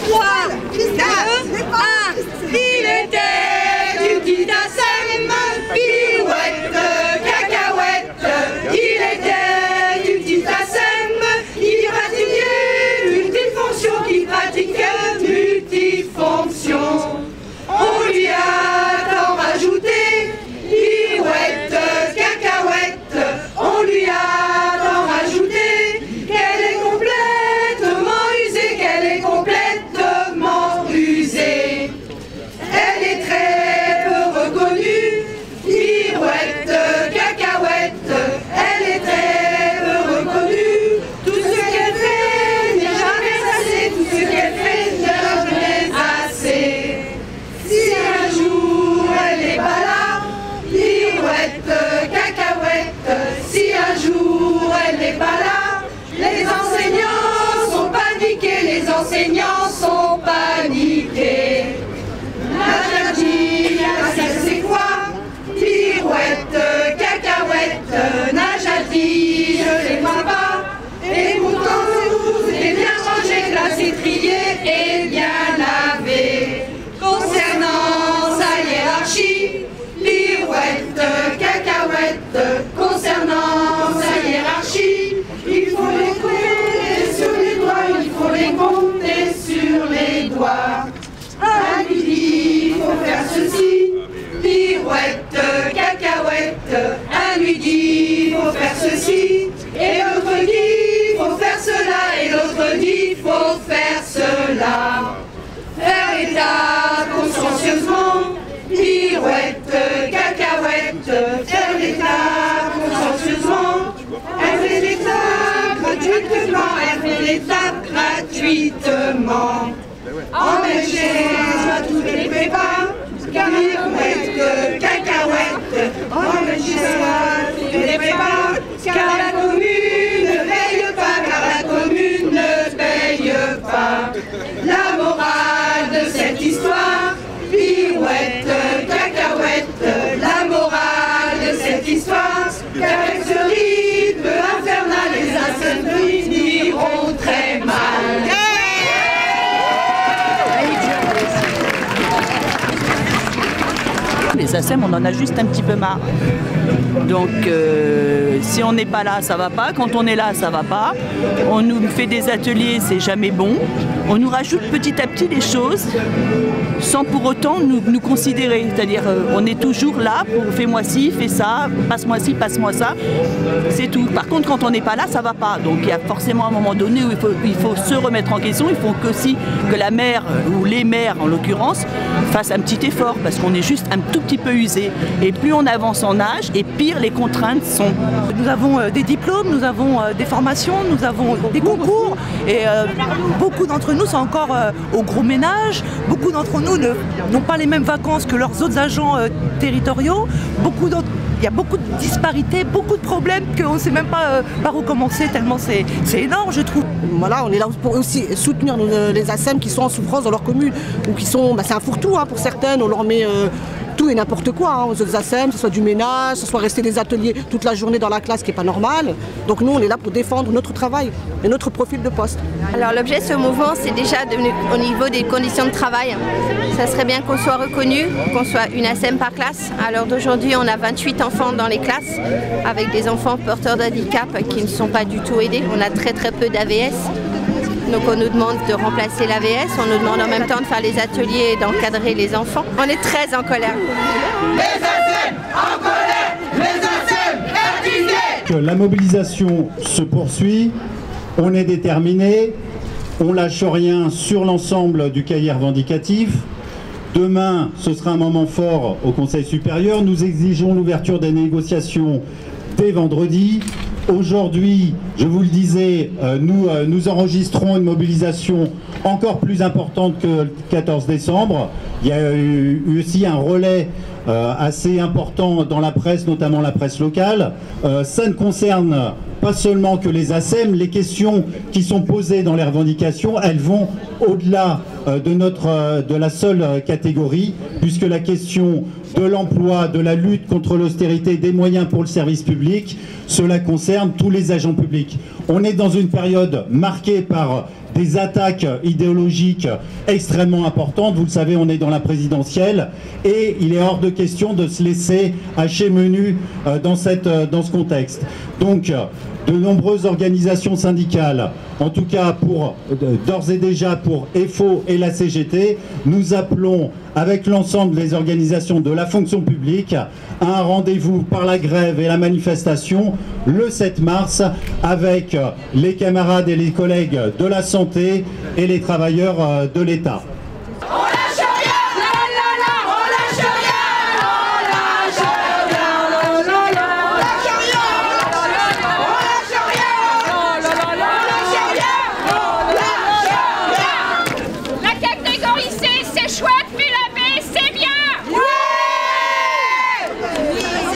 3, 2, 1. Il était du petit ASEM, pirouette, cacahuète. Il était du petit ASEM, qui pratiquait multifonction, On lui a tant rajouté, pirouette, cacahuète. On lui a tant rajouté, qu'elle est complètement usée, qu'elle est complètement usée. Elle est très peu reconnue, pirouette, cacahuète. Elle est très peu reconnue. Tout ce qu'elle fait n'est jamais assez, tout ce qu'elle fait n'est jamais assez. Si un jour elle n'est pas là, pirouette, cacahuète. Si un jour elle n'est pas là, les enseignants sont paniqués, les enseignants sont paniqués. Najadi, c'est quoi? Pirouette, cacahuète. Najadi, je les vois pas. Et pourtant, tout est bien rangé, classé, trié et bien lavé. Concernant sa hiérarchie, pirouette, cacahuète. Concernant sa hiérarchie, il faut les compter sur les doigts, il faut les compter sur les doigts. À lui, il faut faire ceci, pirouette, cacahuète. Un lui dit, il faut faire ceci, et l'autre dit, il faut faire cela, et l'autre dit, il faut faire cela. Faire l'état consciencieusement, pirouette, cacahuète. Faire l'état consciencieusement, elle fait l'état gratuitement, elle fait l'état gratuitement. En Belgique, soit tous les prépas, pirouette, cacahuète. En Belgique, soit tous les prépas, car la commune ne paye pas, car la commune ne paye pas. La morale de cette histoire, pirouette, cacahuète. La morale de cette histoire, qu'avec ce rythme infernal, les assemblées finiront très mal. Les ASEM, on en a juste un petit peu marre. Donc si on n'est pas là, ça va pas. Quand on est là, ça va pas. On nous fait des ateliers, c'est jamais bon. On nous rajoute petit à petit des choses sans pour autant nous considérer. C'est-à-dire on est toujours là pour fais-moi ci, fais ça, passe-moi ci, passe-moi ça. C'est tout. Par contre, quand on n'est pas là, ça va pas. Donc il y a forcément un moment donné où il faut se remettre en question. Il faut aussi que la mère, ou les mères en l'occurrence, fassent un petit effort parce qu'on est juste un tout petit peu usé. Et plus on avance en âge, et pire les contraintes sont. Nous avons des diplômes, nous avons des formations, nous avons des concours et beaucoup d'entre nous sont encore au gros ménage. Beaucoup d'entre nous n'ont pas les mêmes vacances que leurs autres agents territoriaux. Il y a beaucoup de disparités, beaucoup de problèmes qu'on ne sait même pas par où commencer tellement c'est énorme, je trouve. Voilà, on est là pour aussi soutenir les ASEM qui sont en souffrance dans leur commune ou qui sont, c'est un fourre-tout hein, pour certaines, on leur met tout et n'importe quoi hein, aux autres ASEM, que ce soit du ménage, que ce soit rester des ateliers toute la journée dans la classe qui n'est pas normal. Donc nous on est là pour défendre notre travail et notre profil de poste. Alors l'objet de ce mouvement c'est déjà au niveau des conditions de travail. Ça serait bien qu'on soit reconnu, qu'on soit une ASEM par classe. À l'heure d'aujourd'hui on a 28 enfants dans les classes avec des enfants porteurs d'handicap qui ne sont pas du tout aidés. On a très peu d'AVS. Donc on nous demande de remplacer l'AVS, on nous demande en même temps de faire les ateliers et d'encadrer les enfants. On est très en colère. Les ASEM en colère, les ASEM fatigués. La mobilisation se poursuit, on est déterminé, on lâche rien sur l'ensemble du cahier revendicatif. Demain, ce sera un moment fort au Conseil supérieur. Nous exigeons l'ouverture des négociations dès vendredi. Aujourd'hui, je vous le disais, nous enregistrons une mobilisation encore plus importante que le 14 décembre. Il y a eu aussi un relais assez important dans la presse, notamment la presse locale. Ça ne concerne pas seulement que les ASEM, les questions qui sont posées dans les revendications, elles vont au-delà de la seule catégorie, puisque la question de l'emploi, de la lutte contre l'austérité, des moyens pour le service public, cela concerne tous les agents publics. On est dans une période marquée par des attaques idéologiques extrêmement importantes. Vous le savez, on est dans la présidentielle et il est hors de question de se laisser hacher menu dans ce contexte. Donc, de nombreuses organisations syndicales, en tout cas d'ores et déjà pour EFO et la CGT, nous appelons avec l'ensemble des organisations de la fonction publique à un rendez-vous par la grève et la manifestation le 7 mars avec les camarades et les collègues de la santé et les travailleurs de l'État.